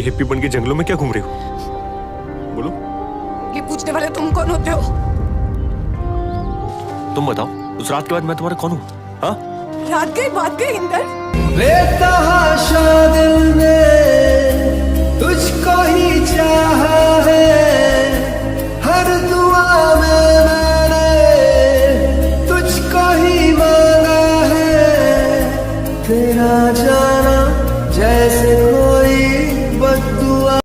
ये हिप्पी बन के जंगलों में क्या घूम रहे हो? बोलो। ये पूछने वाले तुम कौन होते हो? तुम बताओ, उस रात के बाद मैं तुम्हारा कौन हूँ? हाँ? रात गई बात गई इंदर। बेतहाशा दिल में